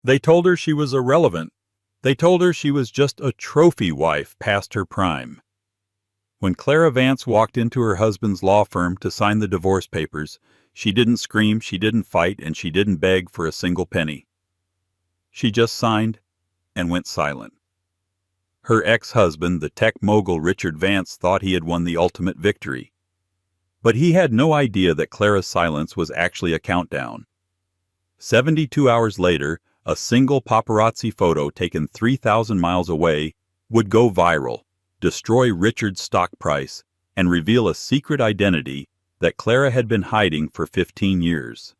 They told her she was irrelevant. They told her she was just a trophy wife past her prime. When Clara Vance walked into her husband's law firm to sign the divorce papers, she didn't scream, she didn't fight, and she didn't beg for a single penny. She just signed and went silent. Her ex-husband, the tech mogul Richard Vance, thought he had won the ultimate victory. But he had no idea that Clara's silence was actually a countdown. 72 hours later, a single paparazzi photo taken 3,000 miles away would go viral, destroy Richard's stock price, and reveal a secret identity that Clara had been hiding for 15 years.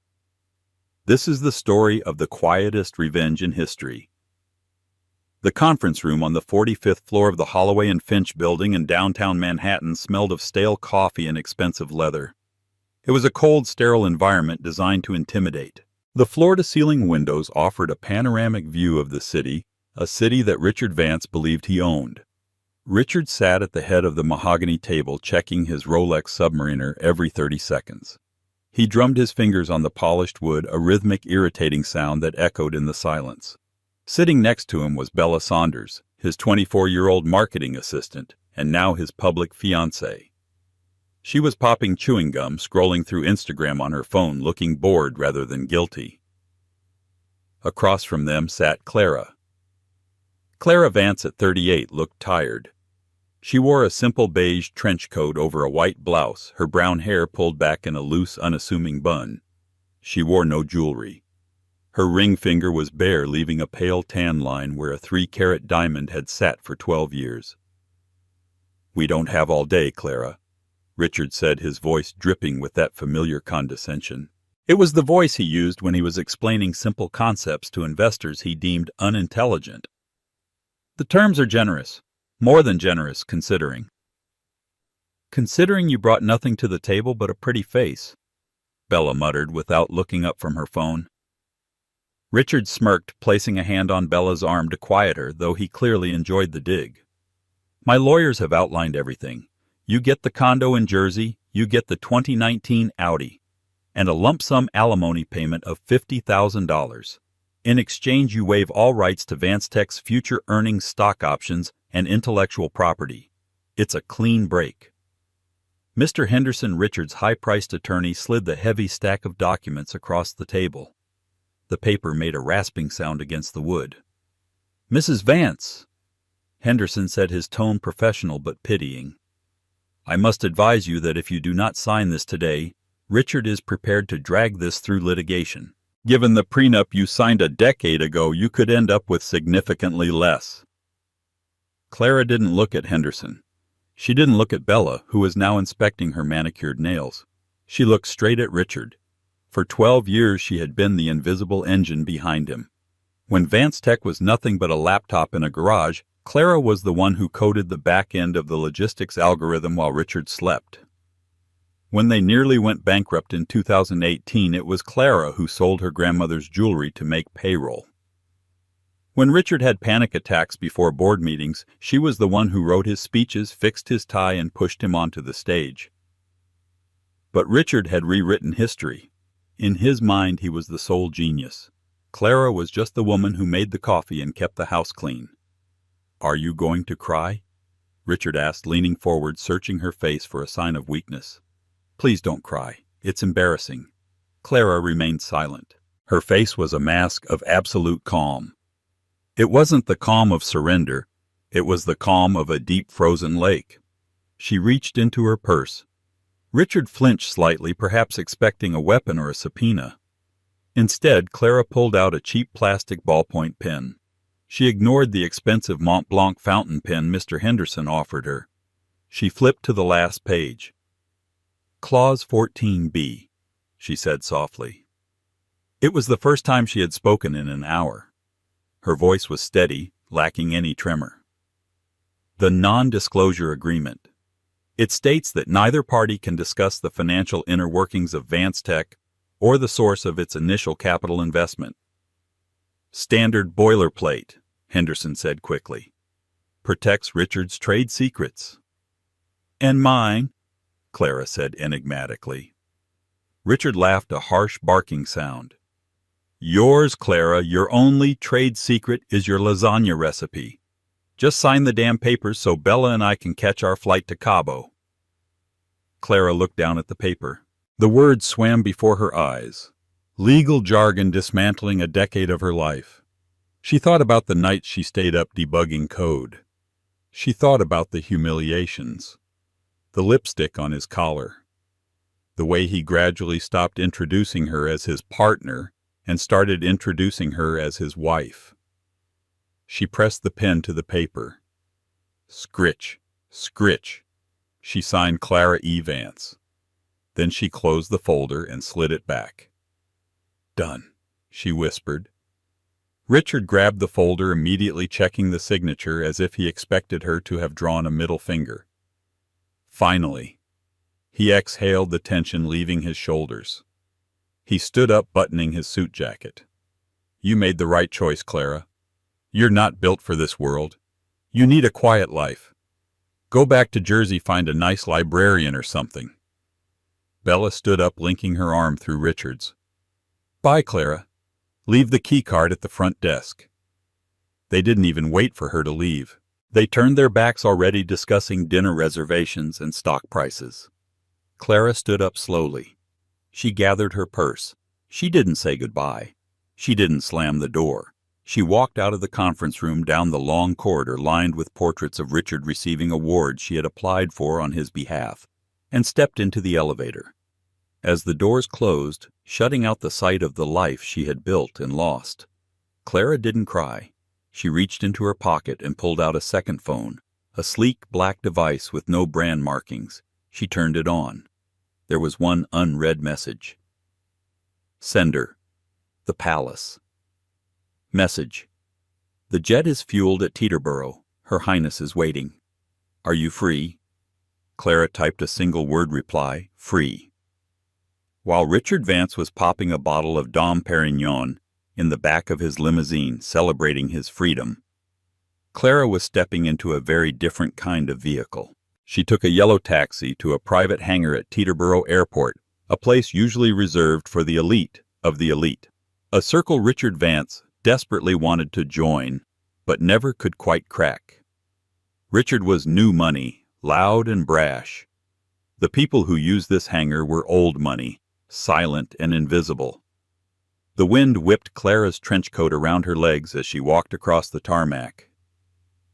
This is the story of the quietest revenge in history. The conference room on the 45th floor of the Holloway and Finch building in downtown Manhattan smelled of stale coffee and expensive leather. It was a cold, sterile environment designed to intimidate. The floor-to-ceiling windows offered a panoramic view of the city, a city that Richard Vance believed he owned. Richard sat at the head of the mahogany table checking his Rolex Submariner every 30 seconds. He drummed his fingers on the polished wood, a rhythmic, irritating sound that echoed in the silence. Sitting next to him was Bella Saunders, his 24-year-old marketing assistant, and now his public fiancée. She was popping chewing gum, scrolling through Instagram on her phone, looking bored rather than guilty. Across from them sat Clara. Clara Vance at 38 looked tired. She wore a simple beige trench coat over a white blouse, her brown hair pulled back in a loose, unassuming bun. She wore no jewelry. Her ring finger was bare, leaving a pale tan line where a 3-carat diamond had sat for 12 years. "We don't have all day, Clara," Richard said, his voice dripping with that familiar condescension. It was the voice he used when he was explaining simple concepts to investors he deemed unintelligent. "The terms are generous. More than generous, considering." "Considering you brought nothing to the table but a pretty face," Bella muttered without looking up from her phone. Richard smirked, placing a hand on Bella's arm to quiet her, though he clearly enjoyed the dig. "My lawyers have outlined everything. You get the condo in Jersey, you get the 2019 Audi, and a lump sum alimony payment of $50,000. In exchange, you waive all rights to Vance Tech's future earnings, stock options, and intellectual property. It's a clean break." Mr. Henderson, Richard's high-priced attorney, slid the heavy stack of documents across the table. The paper made a rasping sound against the wood. "Mrs. Vance," Henderson said, his tone professional but pitying, "I must advise you that if you do not sign this today, Richard is prepared to drag this through litigation. Given the prenup you signed a decade ago, you could end up with significantly less." Clara didn't look at Henderson. She didn't look at Bella, who was now inspecting her manicured nails. She looked straight at Richard. For 12 years she had been the invisible engine behind him. When Vance Tech was nothing but a laptop in a garage, Clara was the one who coded the back end of the logistics algorithm while Richard slept. When they nearly went bankrupt in 2018, it was Clara who sold her grandmother's jewelry to make payroll. When Richard had panic attacks before board meetings, she was the one who wrote his speeches, fixed his tie, and pushed him onto the stage. But Richard had rewritten history. In his mind, he was the sole genius. Clara was just the woman who made the coffee and kept the house clean. "Are you going to cry?" Richard asked, leaning forward, searching her face for a sign of weakness. "Please don't cry. It's embarrassing." Clara remained silent. Her face was a mask of absolute calm. It wasn't the calm of surrender. It was the calm of a deep frozen lake. She reached into her purse. Richard flinched slightly, perhaps expecting a weapon or a subpoena. Instead, Clara pulled out a cheap plastic ballpoint pen. She ignored the expensive Mont Blanc fountain pen Mr. Henderson offered her. She flipped to the last page. "Clause 14b, she said softly. It was the first time she had spoken in an hour. Her voice was steady, lacking any tremor. "The non-disclosure agreement. It states that neither party can discuss the financial inner workings of Vance Tech or the source of its initial capital investment." "Standard boilerplate," Henderson said quickly. "Protects Richard's trade secrets." "And mine," Clara said enigmatically. Richard laughed, a harsh barking sound. Yours, Clara, your only trade secret is your lasagna recipe. Just sign the damn papers so Bella and I can catch our flight to Cabo. Clara looked down at the paper. The words swam before her eyes. Legal jargon dismantling a decade of her life. She thought about the nights she stayed up debugging code. She thought about the humiliations. The lipstick on his collar. The way he gradually stopped introducing her as his partner and started introducing her as his wife. She pressed the pen to the paper. Scritch, scritch. She signed Clara E. Vance. Then she closed the folder and slid it back. Done, she whispered. Richard grabbed the folder, immediately checking the signature as if he expected her to have drawn a middle finger. Finally, he exhaled, the tension leaving his shoulders. He stood up, buttoning his suit jacket. You made the right choice, Clara. You're not built for this world. You need a quiet life. Go back to Jersey, find a nice librarian or something. Bella stood up, linking her arm through Richard's. Bye, Clara. Leave the keycard at the front desk. They didn't even wait for her to leave. They turned their backs, already discussing dinner reservations and stock prices. Clara stood up slowly. She gathered her purse. She didn't say goodbye. She didn't slam the door. She walked out of the conference room, down the long corridor lined with portraits of Richard receiving awards she had applied for on his behalf, and stepped into the elevator. As the doors closed, shutting out the sight of the life she had built and lost, Clara didn't cry. She reached into her pocket and pulled out a second phone, a sleek black device with no brand markings. She turned it on. There was one unread message. Sender, the Palace. Message. The jet is fueled at Teterboro. Her Highness is waiting. Are you free? Clara typed a single-word reply, free. While Richard Vance was popping a bottle of Dom Perignon in the back of his limousine, celebrating his freedom, Clara was stepping into a very different kind of vehicle. She took a yellow taxi to a private hangar at Teterboro Airport, a place usually reserved for the elite of the elite. A circle Richard Vance desperately wanted to join, but never could quite crack. Richard was new money, loud and brash. The people who used this hangar were old money, silent and invisible. The wind whipped Clara's trench coat around her legs as she walked across the tarmac.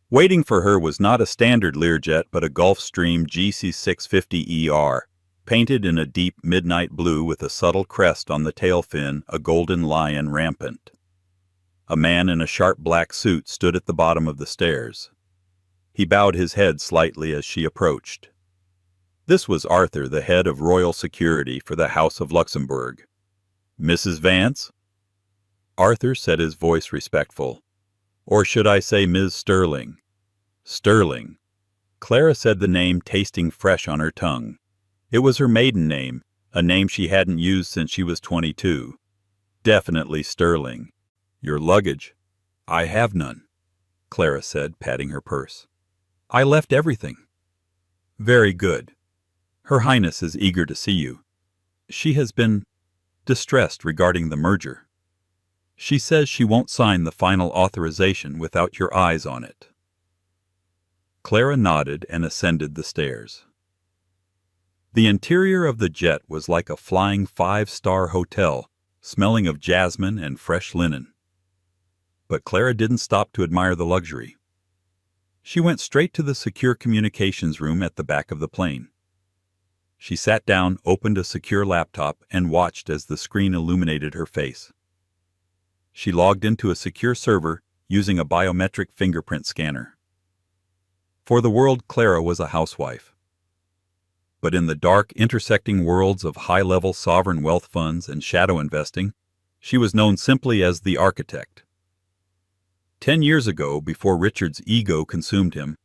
Waiting for her was not a standard Learjet, but a Gulfstream GC650ER, painted in a deep midnight blue with a subtle crest on the tail fin, a golden lion rampant. A man in a sharp black suit stood at the bottom of the stairs. He bowed his head slightly as she approached. This was Arthur, the head of royal security for the House of Luxembourg. Mrs. Vance? Arthur said, his voice respectful. Or should I say Ms. Sterling? Sterling. Clara said the name, tasting fresh on her tongue. It was her maiden name, a name she hadn't used since she was 22. Definitely Sterling. Your luggage? I have none, Clara said, patting her purse. I left everything. Very good. Her Highness is eager to see you. She has been distressed regarding the merger. She says she won't sign the final authorization without your eyes on it. Clara nodded and ascended the stairs. The interior of the jet was like a flying 5-star hotel, smelling of jasmine and fresh linen. But Clara didn't stop to admire the luxury. She went straight to the secure communications room at the back of the plane. She sat down, opened a secure laptop, and watched as the screen illuminated her face. She logged into a secure server using a biometric fingerprint scanner. For the world, Clara was a housewife. But in the dark, intersecting worlds of high-level sovereign wealth funds and shadow investing, she was known simply as the architect. 10 years ago, before Richard's ego consumed him,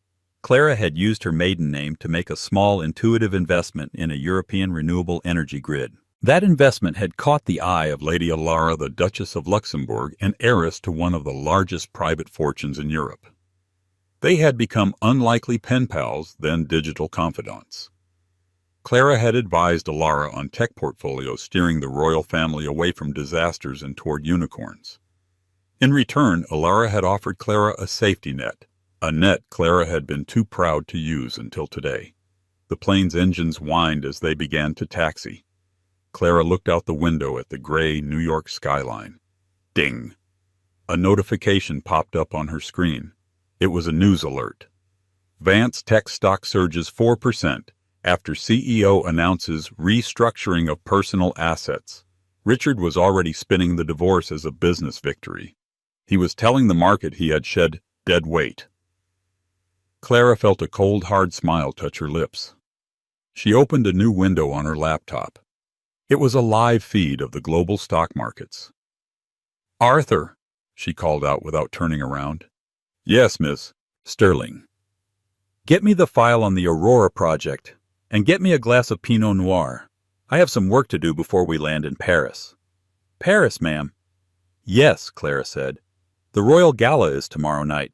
Clara had used her maiden name to make a small, intuitive investment in a European renewable energy grid. That investment had caught the eye of Lady Alara, the Duchess of Luxembourg, and heiress to one of the largest private fortunes in Europe. They had become unlikely pen pals, then digital confidants. Clara had advised Alara on tech portfolios steering the royal family away from disasters and toward unicorns. In return, Alara had offered Clara a safety net, a net Clara had been too proud to use until today. The plane's engines whined as they began to taxi. Clara looked out the window at the gray New York skyline. Ding! A notification popped up on her screen. It was a news alert. Vance Tech stock surges 4% after CEO announces restructuring of personal assets. Richard was already spinning the divorce as a business victory. He was telling the market he had shed dead weight. Clara felt a cold, hard smile touch her lips. She opened a new window on her laptop. It was a live feed of the global stock markets. "Arthur," she called out without turning around. "Yes, Miss Sterling." "Get me the file on the Aurora project, and get me a glass of Pinot Noir. I have some work to do before we land in Paris." "Paris, ma'am?" "Yes," Clara said. "The Royal Gala is tomorrow night.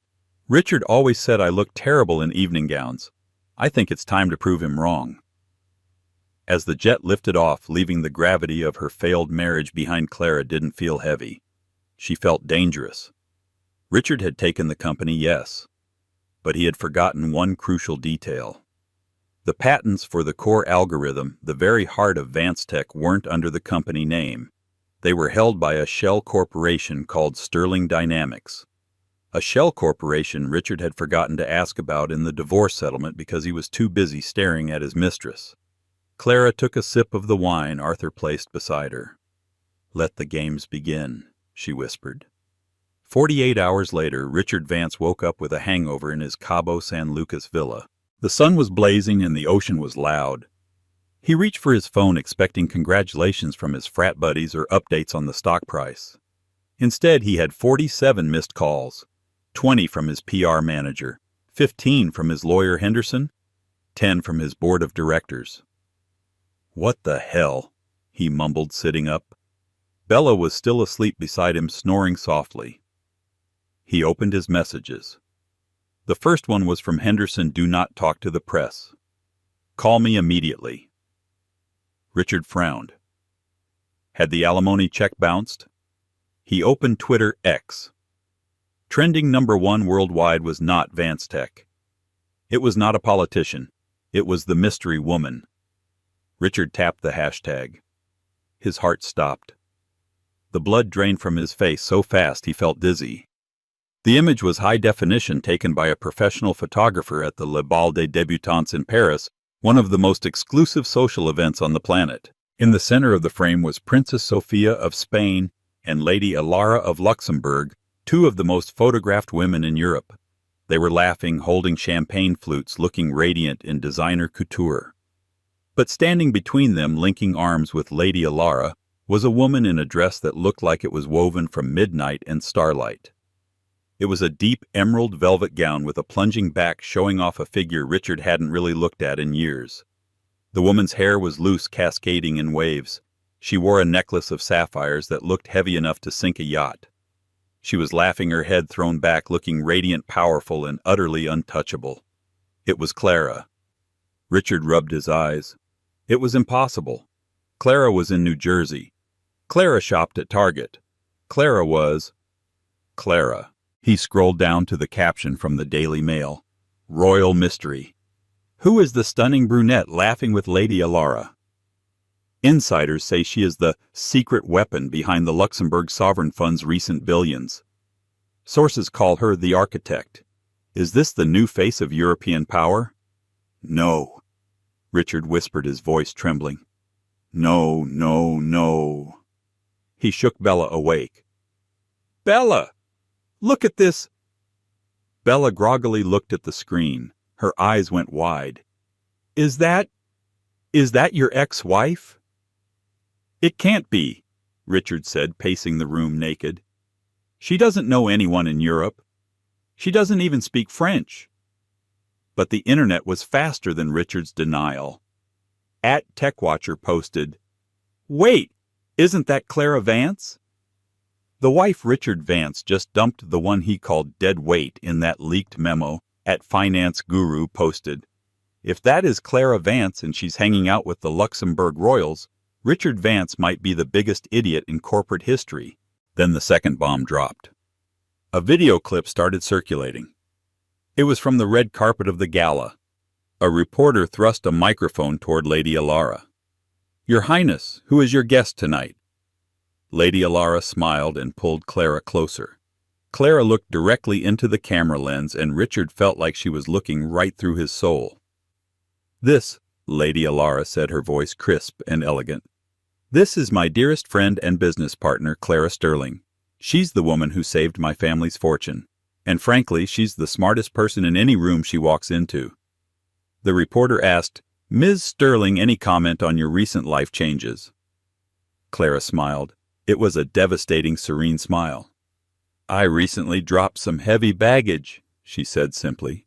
Richard always said I looked terrible in evening gowns. I think it's time to prove him wrong." As the jet lifted off, leaving the gravity of her failed marriage behind, Clara didn't feel heavy. She felt dangerous. Richard had taken the company, yes, but he had forgotten one crucial detail. The patents for the core algorithm, the very heart of Vance Tech, weren't under the company name. They were held by a shell corporation called Sterling Dynamics. A shell corporation Richard had forgotten to ask about in the divorce settlement because he was too busy staring at his mistress. Clara took a sip of the wine Arthur placed beside her. "Let the games begin," she whispered. 48 hours later, Richard Vance woke up with a hangover in his Cabo San Lucas villa. The sun was blazing and the ocean was loud. He reached for his phone expecting congratulations from his frat buddies or updates on the stock price. Instead, he had 47 missed calls, 20 from his PR manager, 15 from his lawyer Henderson, 10 from his board of directors. "What the hell?" he mumbled, sitting up. Bella was still asleep beside him, snoring softly. He opened his messages. The first one was from Henderson: "Do not talk to the press. Call me immediately." Richard frowned. Had the alimony check bounced? He opened Twitter X. Trending #1 worldwide was not Vance Tech. It was not a politician. It was the mystery woman. Richard tapped the hashtag. His heart stopped. The blood drained from his face so fast he felt dizzy. The image was high definition, taken by a professional photographer at the Le Bal des Débutantes in Paris, one of the most exclusive social events on the planet. In the center of the frame was Princess Sophia of Spain and Lady Alara of Luxembourg, two of the most photographed women in Europe. They were laughing, holding champagne flutes, looking radiant in designer couture. But standing between them, linking arms with Lady Alara, was a woman in a dress that looked like it was woven from midnight and starlight. It was a deep emerald velvet gown with a plunging back showing off a figure Richard hadn't really looked at in years. The woman's hair was loose, cascading in waves. She wore a necklace of sapphires that looked heavy enough to sink a yacht. She was laughing, her head thrown back, looking radiant, powerful, and utterly untouchable. It was Clara. Richard rubbed his eyes. It was impossible. Clara was in New Jersey. Clara shopped at Target. Clara was Clara. He scrolled down to the caption from the Daily Mail. Royal Mystery. Who is the stunning brunette laughing with Lady Alara? Insiders say she is the secret weapon behind the Luxembourg Sovereign Fund's recent billions. Sources call her the architect. Is this the new face of European power? No. Richard whispered, his voice trembling. No, no, no. He shook Bella awake. Bella! Look at this! Bella groggily looked at the screen. Her eyes went wide. Is that your ex-wife? It can't be, Richard said, pacing the room naked. She doesn't know anyone in Europe. She doesn't even speak French. But the internet was faster than Richard's denial. @TechWatcher posted, Wait, isn't that Clara Vance? The wife Richard Vance just dumped the one he called dead weight in that leaked memo. @Finance Guru posted, If that is Clara Vance and she's hanging out with the Luxembourg royals, Richard Vance might be the biggest idiot in corporate history. Then the second bomb dropped. A video clip started circulating. It was from the red carpet of the gala. A reporter thrust a microphone toward Lady Alara. "Your Highness, who is your guest tonight?" Lady Alara smiled and pulled Clara closer. Clara looked directly into the camera lens, and Richard felt like she was looking right through his soul. "This," Lady Alara said, her voice crisp and elegant, "this is my dearest friend and business partner, Clara Sterling. She's the woman who saved my family's fortune. And frankly, she's the smartest person in any room she walks into." The reporter asked, "Ms. Sterling, any comment on your recent life changes?" Clara smiled. It was a devastating, serene smile. "I recently dropped some heavy baggage," she said simply.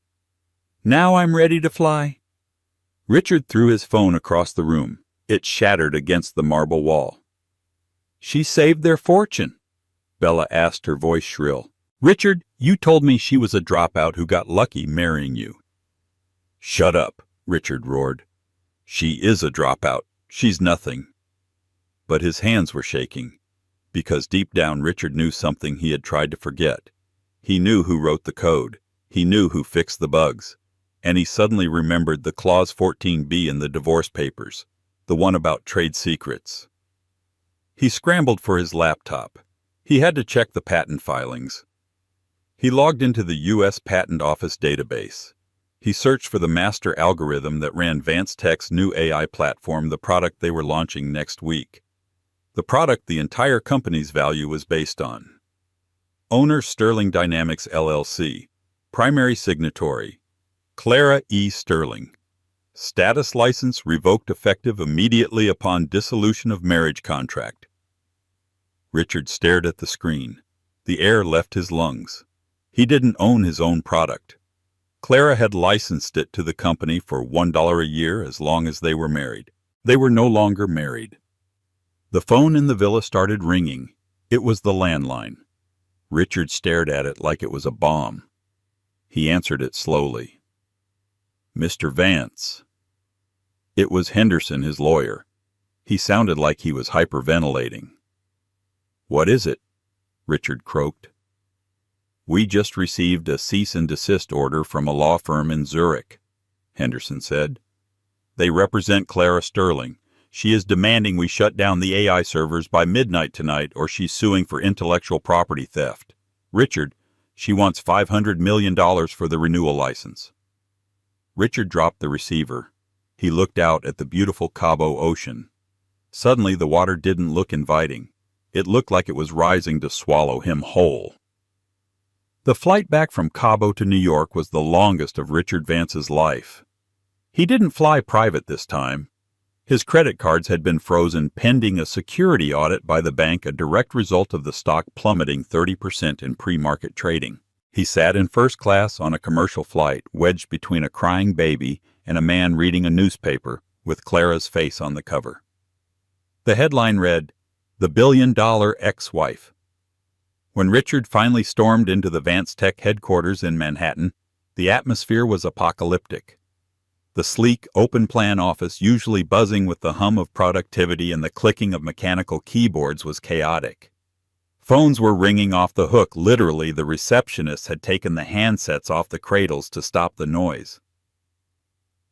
"Now I'm ready to fly." Richard threw his phone across the room. It shattered against the marble wall. "She saved their fortune?" Bella asked, her voice shrill. "Richard, you told me she was a dropout who got lucky marrying you." "Shut up," Richard roared. "She is a dropout. She's nothing." But his hands were shaking, because deep down Richard knew something he had tried to forget. He knew who wrote the code. He knew who fixed the bugs. And he suddenly remembered the Clause 14B in the divorce papers, the one about trade secrets. He scrambled for his laptop. He had to check the patent filings. He logged into the U.S. Patent Office database. He searched for the master algorithm that ran Vance Tech's new AI platform, the product they were launching next week. The product the entire company's value was based on. Owner Sterling Dynamics LLC. Primary signatory Clara E. Sterling. Status license revoked effective immediately upon dissolution of marriage contract. Richard stared at the screen. The air left his lungs. He didn't own his own product. Clara had licensed it to the company for $1 a year as long as they were married. They were no longer married. The phone in the villa started ringing. It was the landline. Richard stared at it like it was a bomb. He answered it slowly. "Mr. Vance." It was Henderson, his lawyer. He sounded like he was hyperventilating. "What is it?" Richard croaked. "We just received a cease and desist order from a law firm in Zurich," Henderson said. "They represent Clara Sterling. She is demanding we shut down the AI servers by midnight tonight, or she's suing for intellectual property theft. Richard, she wants $500 million for the renewal license." Richard dropped the receiver. He looked out at the beautiful Cabo Ocean. Suddenly the water didn't look inviting. It looked like it was rising to swallow him whole. The flight back from Cabo to New York was the longest of Richard Vance's life. He didn't fly private this time. His credit cards had been frozen pending a security audit by the bank, a direct result of the stock plummeting 30% in pre-market trading. He sat in first class on a commercial flight, wedged between a crying baby and a man reading a newspaper with Clara's face on the cover. The headline read, "The Billion-Dollar Ex-Wife." When Richard finally stormed into the Vance Tech headquarters in Manhattan, the atmosphere was apocalyptic. The sleek, open-plan office, usually buzzing with the hum of productivity and the clicking of mechanical keyboards, was chaotic. Phones were ringing off the hook. Literally, the receptionists had taken the handsets off the cradles to stop the noise.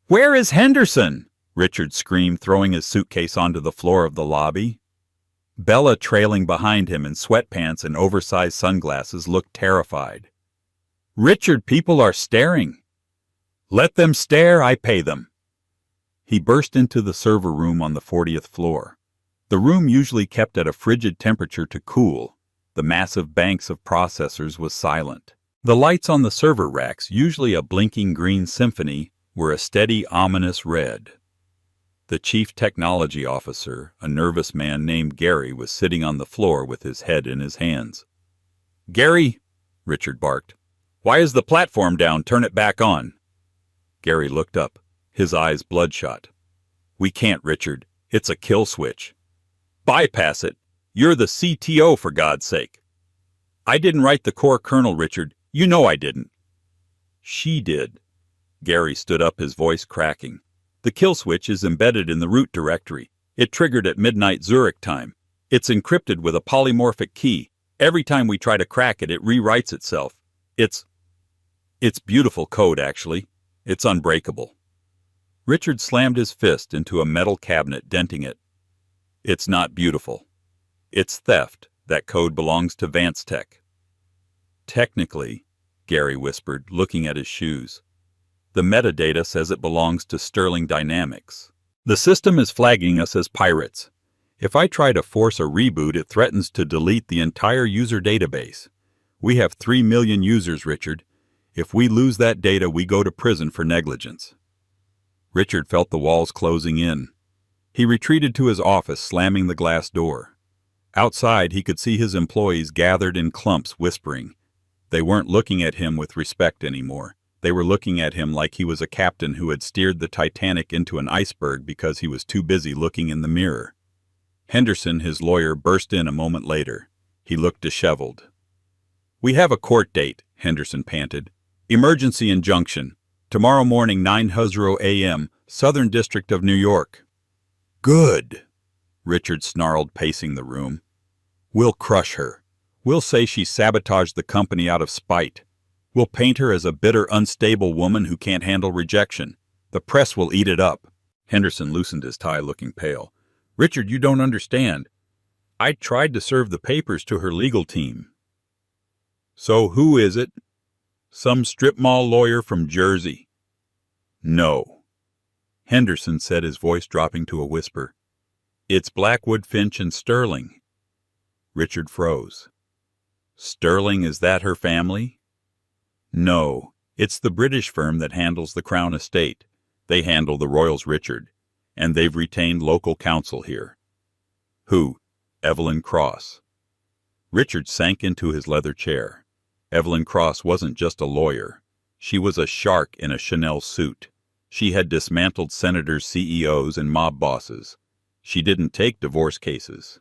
"Where is Henderson?" Richard screamed, throwing his suitcase onto the floor of the lobby. Bella, trailing behind him in sweatpants and oversized sunglasses, looked terrified. "Richard, people are staring." "Let them stare, I pay them." He burst into the server room on the 40th floor. The room, usually kept at a frigid temperature to cool the massive banks of processors, was silent. The lights on the server racks, usually a blinking green symphony, were a steady, ominous red. The chief technology officer, a nervous man named Gary, was sitting on the floor with his head in his hands. "Gary," Richard barked, "why is the platform down? Turn it back on." Gary looked up, his eyes bloodshot. "We can't, Richard. It's a kill switch." "Bypass it. You're the CTO, for God's sake." "I didn't write the core kernel, Richard. You know I didn't." "She did." Gary stood up, his voice cracking. "The kill switch is embedded in the root directory. It triggered at midnight Zurich time. It's encrypted with a polymorphic key. Every time we try to crack it, it rewrites itself. It's beautiful code, actually. It's unbreakable." Richard slammed his fist into a metal cabinet, denting it. "It's not beautiful. It's theft. That code belongs to Vance Tech." "Technically," Gary whispered, looking at his shoes, "the metadata says it belongs to Sterling Dynamics. The system is flagging us as pirates. If I try to force a reboot, it threatens to delete the entire user database. We have 3 million users, Richard. If we lose that data, we go to prison for negligence." Richard felt the walls closing in. He retreated to his office, slamming the glass door. Outside, he could see his employees gathered in clumps, whispering. They weren't looking at him with respect anymore. They were looking at him like he was a captain who had steered the Titanic into an iceberg because he was too busy looking in the mirror. Henderson, his lawyer, burst in a moment later. He looked disheveled. "We have a court date," Henderson panted. "Emergency injunction. Tomorrow morning, 9:00 a.m., Southern District of New York." "Good," Richard snarled, pacing the room. "We'll crush her. We'll say she sabotaged the company out of spite. We'll paint her as a bitter, unstable woman who can't handle rejection. The press will eat it up." Henderson loosened his tie, looking pale. "Richard, you don't understand. I tried to serve the papers to her legal team." "So who is it?" "Some strip mall lawyer from Jersey." "No." Henderson said, his voice dropping to a whisper. "It's Blackwood, Finch, and Sterling." Richard froze. "Sterling, is that her family?" "No. It's the British firm that handles the Crown estate. They handle the royals, Richard, and they've retained local counsel here." "Who?" "Evelyn Cross." Richard sank into his leather chair. Evelyn Cross wasn't just a lawyer. She was a shark in a Chanel suit. She had dismantled senators, CEOs, and mob bosses. She didn't take divorce cases.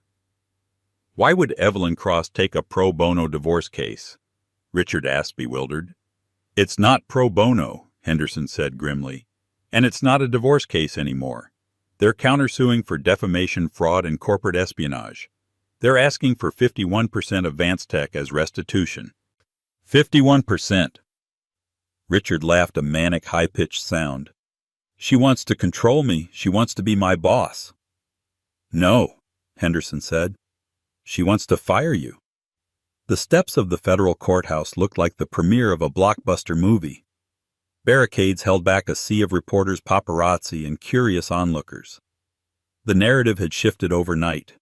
"Why would Evelyn Cross take a pro bono divorce case?" Richard asked, bewildered. "It's not pro bono," Henderson said grimly. "And it's not a divorce case anymore. They're countersuing for defamation, fraud, and corporate espionage. They're asking for 51% of Vance Tech as restitution." 51%. Richard laughed, a manic, high-pitched sound. "She wants to control me. She wants to be my boss." "No," Henderson said. "She wants to fire you." The steps of the federal courthouse looked like the premiere of a blockbuster movie. Barricades held back a sea of reporters, paparazzi, and curious onlookers. The narrative had shifted overnight.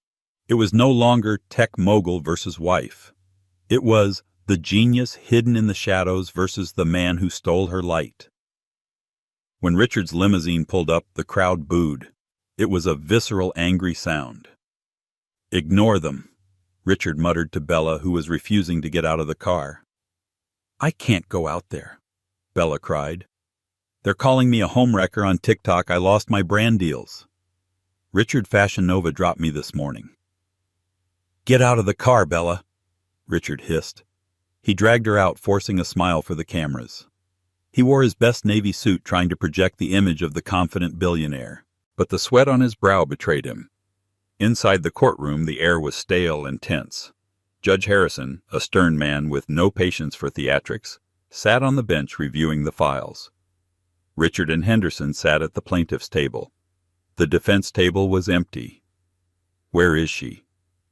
It was no longer tech mogul versus wife. It was the genius hidden in the shadows versus the man who stole her light. When Richard's limousine pulled up, the crowd booed. It was a visceral, angry sound. "Ignore them," Richard muttered to Bella, who was refusing to get out of the car. "I can't go out there," Bella cried. "They're calling me a homewrecker on TikTok. I lost my brand deals. Richard Fashion Nova dropped me this morning." "Get out of the car, Bella," Richard hissed. He dragged her out, forcing a smile for the cameras. He wore his best navy suit, trying to project the image of the confident billionaire, but the sweat on his brow betrayed him. Inside the courtroom, the air was stale and tense. Judge Harrison, a stern man with no patience for theatrics, sat on the bench reviewing the files. Richard and Henderson sat at the plaintiff's table. The defense table was empty. "Where is she?"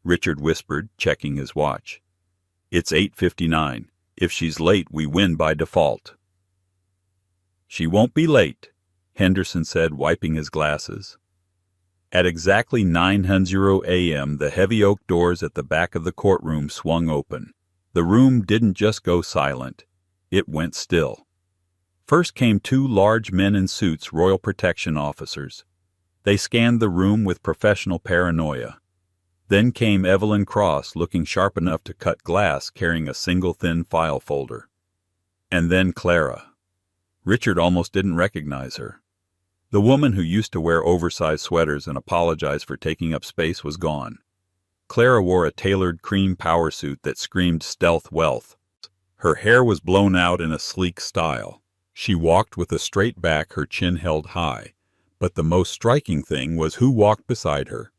Richard whispered, checking his watch. "It's 8:59. If she's late, we win by default." "She won't be late," Henderson said, wiping his glasses. At exactly 9:00 a.m., the heavy oak doors at the back of the courtroom swung open. The room didn't just go silent. It went still. First came 2 large men in suits, Royal Protection officers. They scanned the room with professional paranoia. Then came Evelyn Cross, looking sharp enough to cut glass, carrying a single thin file folder. And then Clara. Richard almost didn't recognize her. The woman who used to wear oversized sweaters and apologize for taking up space was gone. Clara wore a tailored cream power suit that screamed stealth wealth. Her hair was blown out in a sleek style. She walked with a straight back, her chin held high, but the most striking thing was who walked beside her.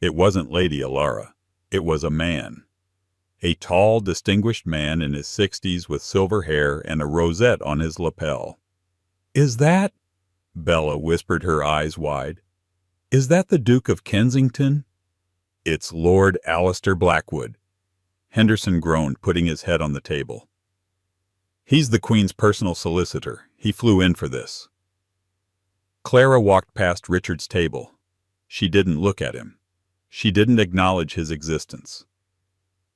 It wasn't Lady Alara. It was a man. A tall, distinguished man in his 60s with silver hair and a rosette on his lapel. "Is that—" Bella whispered, her eyes wide. "Is that the Duke of Kensington?" "It's Lord Alistair Blackwood." Henderson groaned, putting his head on the table. "He's the Queen's personal solicitor. He flew in for this." Clara walked past Richard's table. She didn't look at him. She didn't acknowledge his existence.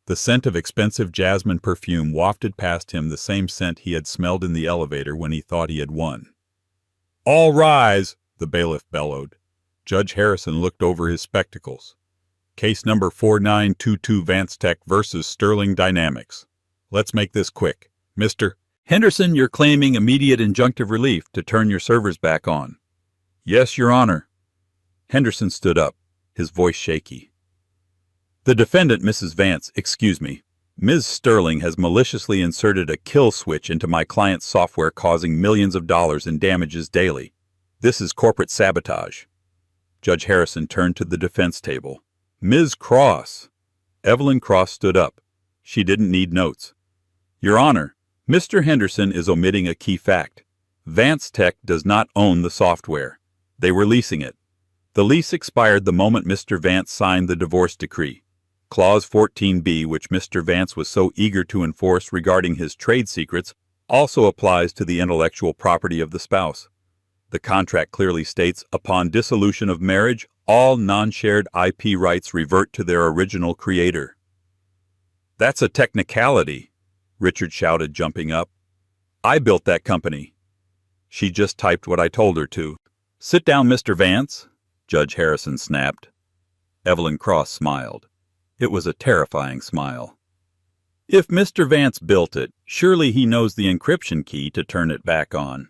The scent of expensive jasmine perfume wafted past him, the same scent he had smelled in the elevator when he thought he had won. "All rise!" the bailiff bellowed. Judge Harrison looked over his spectacles. "Case number 4922 Vance Tech versus Sterling Dynamics. Let's make this quick. Mr. Henderson, you're claiming immediate injunctive relief to turn your servers back on." "Yes, Your Honor." Henderson stood up, his voice shaky. "The defendant, Mrs. Vance, excuse me, Ms. Sterling has maliciously inserted a kill switch into my client's software, causing millions of dollars in damages daily. This is corporate sabotage." Judge Harrison turned to the defense table. "Ms. Cross." Evelyn Cross stood up. She didn't need notes. "Your Honor, Mr. Henderson is omitting a key fact. Vance Tech does not own the software. They were leasing it. The lease expired the moment Mr. Vance signed the divorce decree. Clause 14b, which Mr. Vance was so eager to enforce regarding his trade secrets, also applies to the intellectual property of the spouse. The contract clearly states, upon dissolution of marriage, all non-shared IP rights revert to their original creator." "That's a technicality," Richard shouted, jumping up. "I built that company." "She just typed what I told her to." "Sit down, Mr. Vance," Judge Harrison snapped. Evelyn Cross smiled. It was a terrifying smile. "If Mr. Vance built it, surely he knows the encryption key to turn it back on.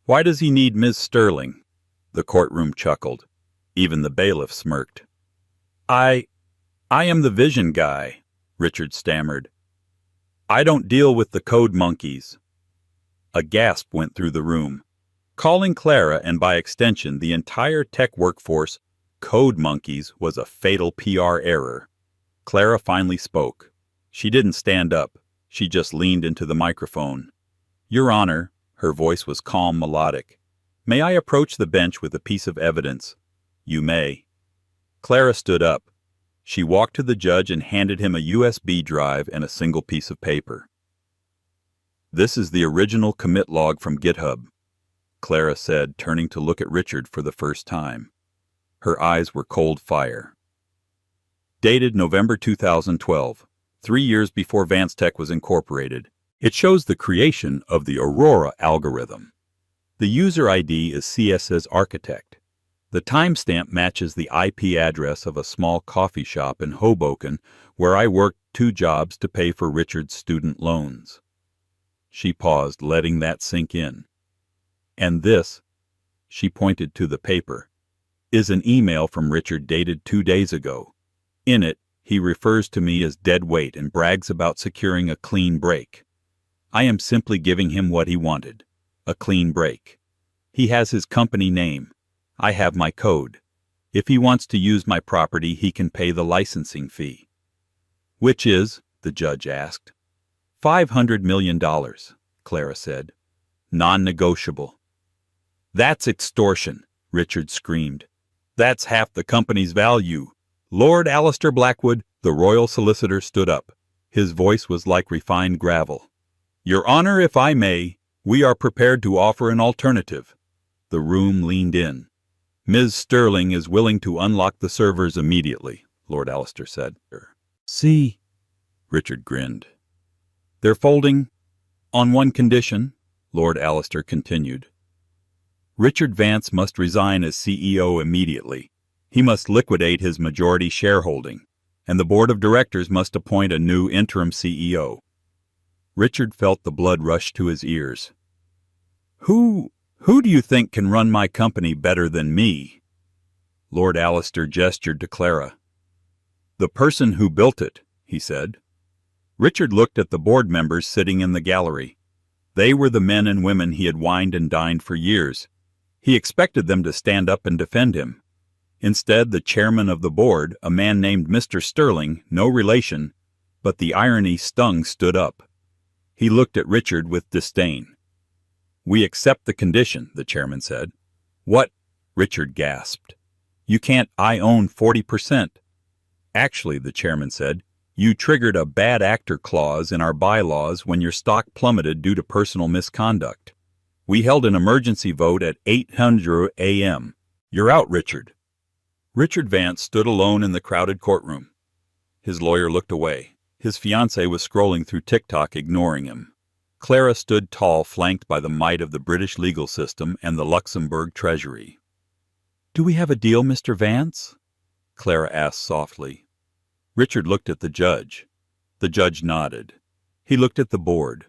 Why does he need Ms. Sterling?" The courtroom chuckled. Even the bailiff smirked. I am the vision guy," Richard stammered. "I don't deal with the code monkeys." A gasp went through the room. Calling Clara, and by extension the entire tech workforce, code monkeys was a fatal PR error. Clara finally spoke. She didn't stand up. She just leaned into the microphone. "Your Honor," her voice was calm, melodic. "May I approach the bench with a piece of evidence?" "You may." Clara stood up. She walked to the judge and handed him a USB drive and a single piece of paper. "This is the original commit log from GitHub," Clara said, turning to look at Richard for the first time. Her eyes were cold fire. Dated November 2012, 3 years before Vance Tech was incorporated. It shows the creation of the Aurora algorithm. The user ID is CS's architect. The timestamp matches the IP address of a small coffee shop in Hoboken where I worked 2 jobs to pay for Richard's student loans. She paused, letting that sink in. "And this," she pointed to the paper, "is an email from Richard dated 2 days ago. In it, he refers to me as dead weight and brags about securing a clean break. I am simply giving him what he wanted, a clean break. He has his company name. I have my code. If he wants to use my property, he can pay the licensing fee." "Which is?" the judge asked. $500 million, Clara said. "Non-negotiable." "That's extortion," Richard screamed. "That's half the company's value." Lord Alistair Blackwood, the royal solicitor, stood up. His voice was like refined gravel. "Your Honor, if I may, we are prepared to offer an alternative." The room leaned in. "Ms. Sterling is willing to unlock the servers immediately," Lord Alistair said. "See?" Richard grinned. "They're folding on one condition," Lord Alistair continued. "Richard Vance must resign as CEO immediately. He must liquidate his majority shareholding, and the board of directors must appoint a new interim CEO." Richard felt the blood rush to his ears. Who do you think can run my company better than me?" Lord Alistair gestured to Clara. "The person who built it," he said. Richard looked at the board members sitting in the gallery. They were the men and women he had wined and dined for years. He expected them to stand up and defend him. Instead, the chairman of the board, a man named Mr. Sterling, no relation, but the irony stung, stood up. He looked at Richard with disdain. "We accept the condition," the chairman said. "What?" Richard gasped. "You can't. I own 40%. "Actually," the chairman said, "you triggered a bad actor clause in our bylaws when your stock plummeted due to personal misconduct. We held an emergency vote at 8:00 a.m. You're out, Richard." Richard Vance stood alone in the crowded courtroom. His lawyer looked away. His fiancée was scrolling through TikTok, ignoring him. Clara stood tall, flanked by the might of the British legal system and the Luxembourg Treasury. "Do we have a deal, Mr. Vance?" Clara asked softly. Richard looked at the judge. The judge nodded. He looked at the board.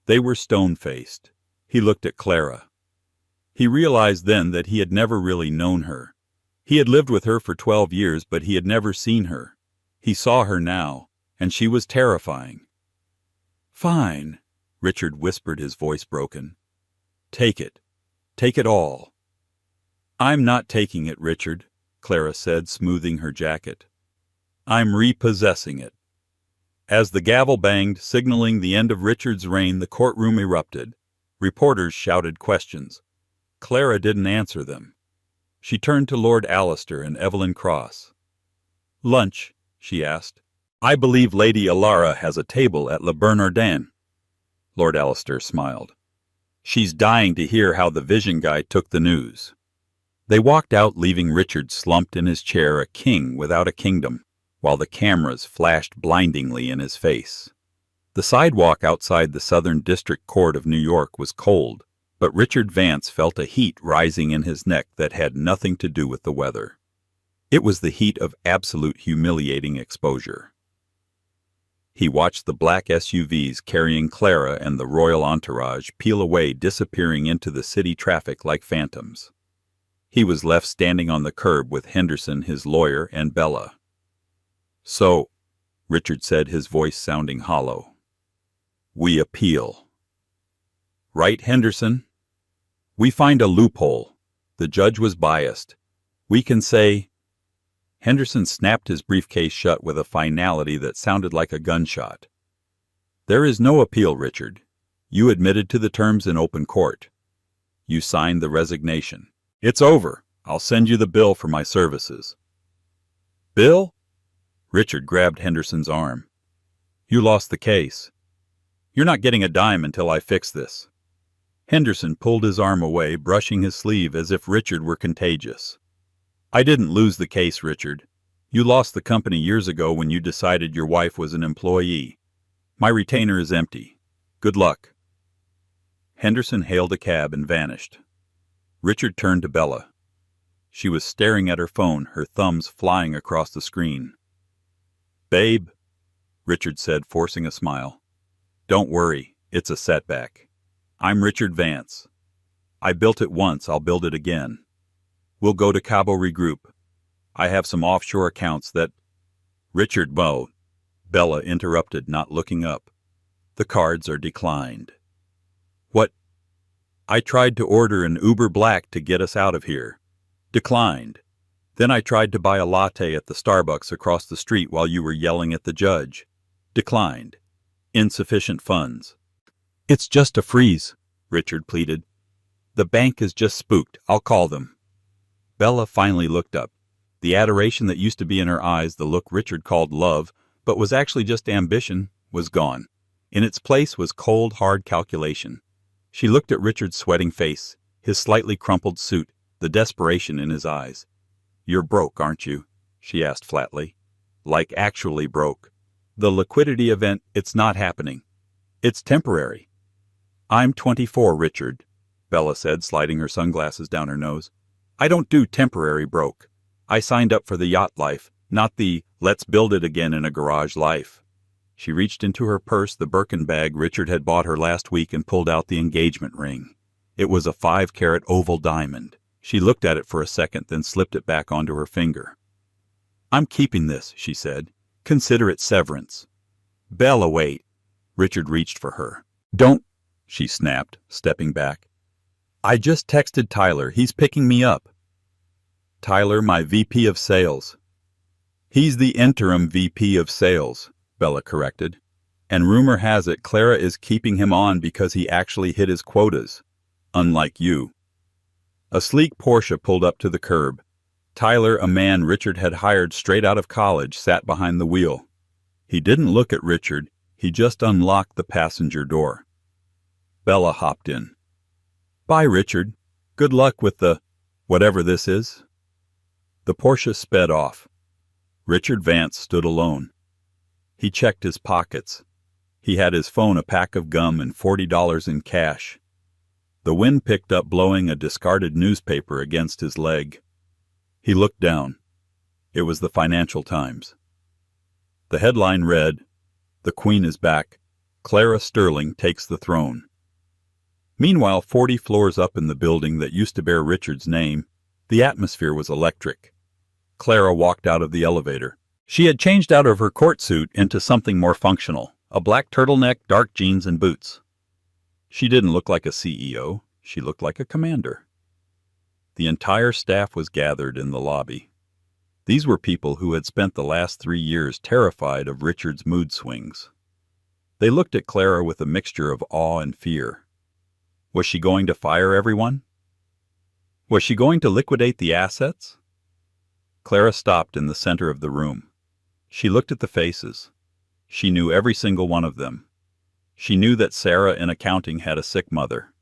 They were stone-faced. He looked at Clara. He realized then that he had never really known her. He had lived with her for 12 years, but he had never seen her. He saw her now, and she was terrifying. "Fine," Richard whispered, his voice broken. "Take it. Take it all." "I'm not taking it, Richard," Clara said, smoothing her jacket. "I'm repossessing it." As the gavel banged, signaling the end of Richard's reign, the courtroom erupted. Reporters shouted questions. Clara didn't answer them. She turned to Lord Alistair and Evelyn Cross. "Lunch?" she asked. "I believe Lady Alara has a table at Le Bernardin." Lord Alistair smiled. "She's dying to hear how the vision guy took the news." They walked out, leaving Richard slumped in his chair, a king without a kingdom, while the cameras flashed blindingly in his face. The sidewalk outside the Southern District Court of New York was cold, but Richard Vance felt a heat rising in his neck that had nothing to do with the weather. It was the heat of absolute humiliating exposure. He watched the black SUVs carrying Clara and the royal entourage peel away, disappearing into the city traffic like phantoms. He was left standing on the curb with Henderson, his lawyer, and Bella. "So," Richard said, his voice sounding hollow, "we appeal." "Right, Henderson?" "We find a loophole. The judge was biased. We can say—" Henderson snapped his briefcase shut with a finality that sounded like a gunshot. "There is no appeal, Richard. You admitted to the terms in open court. You signed the resignation. It's over. I'll send you the bill for my services." "Bill?" Richard grabbed Henderson's arm. "You lost the case. You're not getting a dime until I fix this." Henderson pulled his arm away, brushing his sleeve as if Richard were contagious. "I didn't lose the case, Richard. You lost the company years ago when you decided your wife was an employee. My retainer is empty. Good luck." Henderson hailed a cab and vanished. Richard turned to Bella. She was staring at her phone, her thumbs flying across the screen. "Babe," Richard said, forcing a smile. "Don't worry, it's a setback. I'm Richard Vance. I built it once, I'll build it again. We'll go to Cabo Regroup. I have some offshore accounts that—" "Richard, Mo," Bella interrupted, not looking up. "The cards are declined." "What?" "I tried to order an Uber Black to get us out of here. Declined. Then I tried to buy a latte at the Starbucks across the street while you were yelling at the judge. Declined. Insufficient funds." "It's just a freeze," Richard pleaded. "The bank is just spooked. I'll call them." Bella finally looked up. The adoration that used to be in her eyes, the look Richard called love, but was actually just ambition, was gone. In its place was cold, hard calculation. She looked at Richard's sweating face, his slightly crumpled suit, the desperation in his eyes. "You're broke, aren't you?" she asked flatly. "Like actually broke. The liquidity event, it's not happening. It's temporary." "I'm 24, Richard," Bella said, sliding her sunglasses down her nose. "I don't do temporary broke. I signed up for the yacht life, not the let's build it again in a garage life." She reached into her purse, the Birkin bag Richard had bought her last week, and pulled out the engagement ring. It was a 5-carat oval diamond. She looked at it for a second, then slipped it back onto her finger. "I'm keeping this," she said. "Consider it severance." "Bella, wait." Richard reached for her. "Don't." she snapped, stepping back. I just texted Tyler. He's picking me up. Tyler, my VP of sales. He's the interim VP of sales, Bella corrected. And rumor has it Clara is keeping him on because he actually hit his quotas. Unlike you. A sleek Porsche pulled up to the curb. Tyler, a man Richard had hired straight out of college, sat behind the wheel. He didn't look at Richard. He just unlocked the passenger door. Bella hopped in. Bye, Richard. Good luck with the whatever this is. The Porsche sped off. Richard Vance stood alone. He checked his pockets. He had his phone, a pack of gum, and $40 in cash. The wind picked up, blowing a discarded newspaper against his leg. He looked down. It was the Financial Times. The headline read, "The Queen is back. Clara Sterling takes the throne." Meanwhile, 40 floors up in the building that used to bear Richard's name, the atmosphere was electric. Clara walked out of the elevator. She had changed out of her court suit into something more functional, a black turtleneck, dark jeans, and boots. She didn't look like a CEO. She looked like a commander. The entire staff was gathered in the lobby. These were people who had spent the last 3 years terrified of Richard's mood swings. They looked at Clara with a mixture of awe and fear. Was she going to fire everyone? Was she going to liquidate the assets? Clara stopped in the center of the room. She looked at the faces. She knew every single one of them. She knew that Sarah in accounting had a sick mother.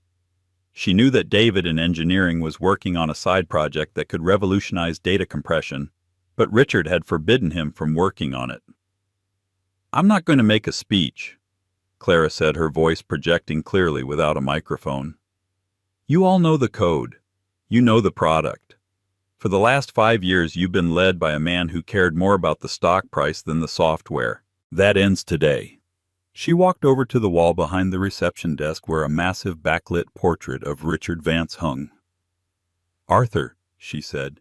She knew that David in engineering was working on a side project that could revolutionize data compression, but Richard had forbidden him from working on it. I'm not going to make a speech, Clara said, her voice projecting clearly without a microphone. You all know the code. You know the product. For the last 5 years, you've been led by a man who cared more about the stock price than the software. That ends today. She walked over to the wall behind the reception desk where a massive backlit portrait of Richard Vance hung. Arthur, she said.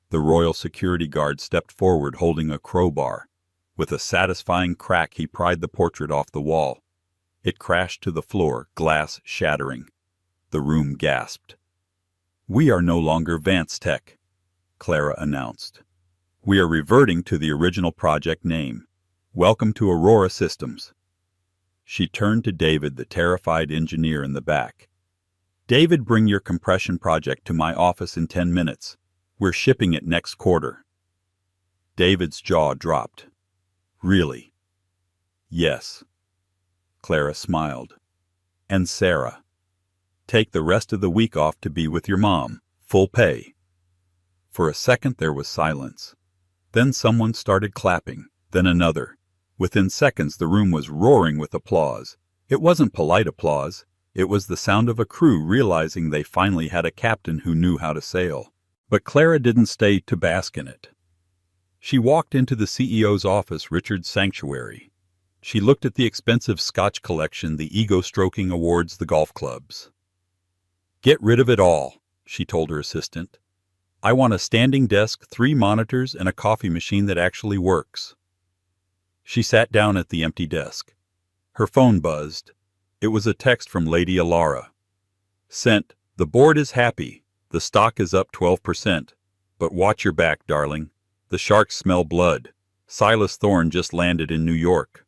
The royal security guard stepped forward holding a crowbar. With a satisfying crack, he pried the portrait off the wall. It crashed to the floor, glass shattering. The room gasped. We are no longer Vance Tech, Clara announced. We are reverting to the original project name. Welcome to Aurora Systems. She turned to David, the terrified engineer in the back. David, bring your compression project to my office in 10 minutes. We're shipping it next quarter. David's jaw dropped. Really? Yes. Clara smiled. And Sarah. Take the rest of the week off to be with your mom. Full pay. For a second there was silence. Then someone started clapping, then another. Within seconds the room was roaring with applause. It wasn't polite applause. It was the sound of a crew realizing they finally had a captain who knew how to sail. But Clara didn't stay to bask in it. She walked into the CEO's office, Richard's sanctuary. She looked at the expensive Scotch collection, the ego-stroking awards, the golf clubs. Get rid of it all, she told her assistant. I want a standing desk, 3 monitors, and a coffee machine that actually works. She sat down at the empty desk. Her phone buzzed. It was a text from Lady Alara. Sent, the board is happy. The stock is up 12%. But watch your back, darling. The sharks smell blood. Silas Thorne just landed in New York.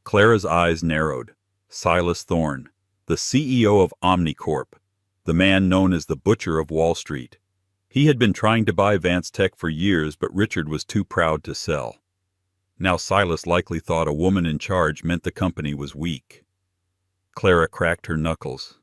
Clara's eyes narrowed. Silas Thorne, the CEO of Omnicorp, the man known as the Butcher of Wall Street. He had been trying to buy Vance Tech for years, but Richard was too proud to sell. Now Silas likely thought a woman in charge meant the company was weak. Clara cracked her knuckles.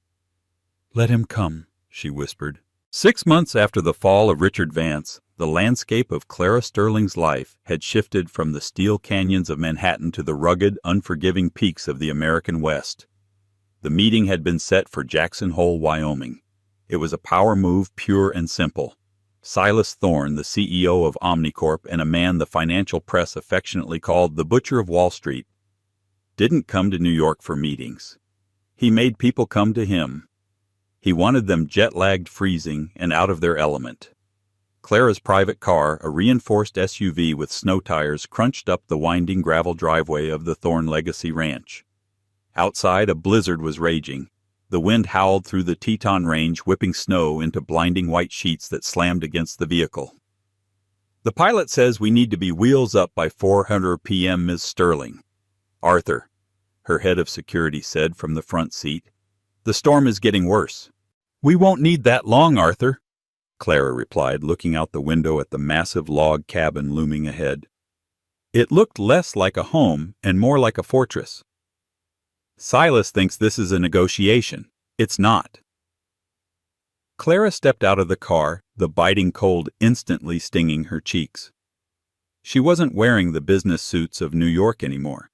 Let him come, she whispered. 6 months after the fall of Richard Vance, the landscape of Clara Sterling's life had shifted from the steel canyons of Manhattan to the rugged, unforgiving peaks of the American West. The meeting had been set for Jackson Hole, Wyoming. It was a power move, pure and simple. Silas Thorne, the CEO of Omnicorp and a man the financial press affectionately called the Butcher of Wall Street, didn't come to New York for meetings. He made people come to him. He wanted them jet-lagged, freezing, and out of their element. Clara's private car, a reinforced SUV with snow tires, crunched up the winding gravel driveway of the Thorne Legacy Ranch. Outside, a blizzard was raging. The wind howled through the Teton Range, whipping snow into blinding white sheets that slammed against the vehicle. "The pilot says we need to be wheels up by 4:00 p.m., Ms. Sterling." "Arthur," her head of security said from the front seat, "the storm is getting worse." "We won't need that long, Arthur," Clara replied, looking out the window at the massive log cabin looming ahead. It looked less like a home and more like a fortress. "Silas thinks this is a negotiation. It's not." Clara stepped out of the car, the biting cold instantly stinging her cheeks. She wasn't wearing the business suits of New York anymore.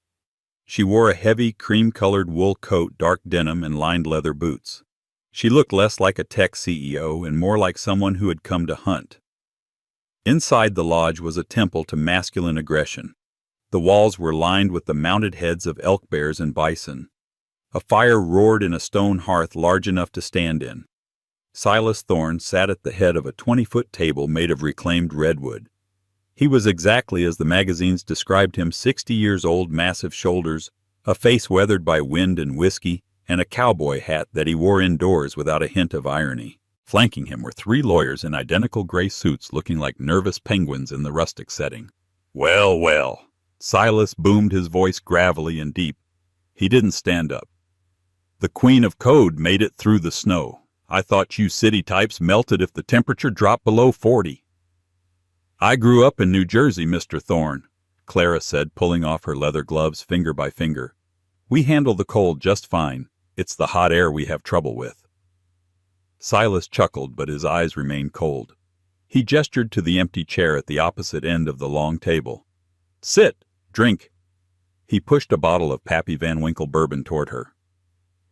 She wore a heavy, cream-colored wool coat, dark denim, and lined leather boots. She looked less like a tech CEO and more like someone who had come to hunt. Inside the lodge was a temple to masculine aggression. The walls were lined with the mounted heads of elk bears and bison. A fire roared in a stone hearth large enough to stand in. Silas Thorne sat at the head of a 20-foot table made of reclaimed redwood. He was exactly as the magazines described him, 60 years old, massive shoulders, a face weathered by wind and whiskey, and a cowboy hat that he wore indoors without a hint of irony. Flanking him were 3 lawyers in identical gray suits looking like nervous penguins in the rustic setting. "Well, well," Silas boomed, his voice gravelly and deep. He didn't stand up. "The Queen of Code made it through the snow. I thought you city types melted if the temperature dropped below 40. "I grew up in New Jersey, Mr. Thorne," Clara said, pulling off her leather gloves finger by finger. "We handle the cold just fine. It's the hot air we have trouble with." Silas chuckled, but his eyes remained cold. He gestured to the empty chair at the opposite end of the long table. "Sit. Drink." He pushed a bottle of Pappy Van Winkle bourbon toward her.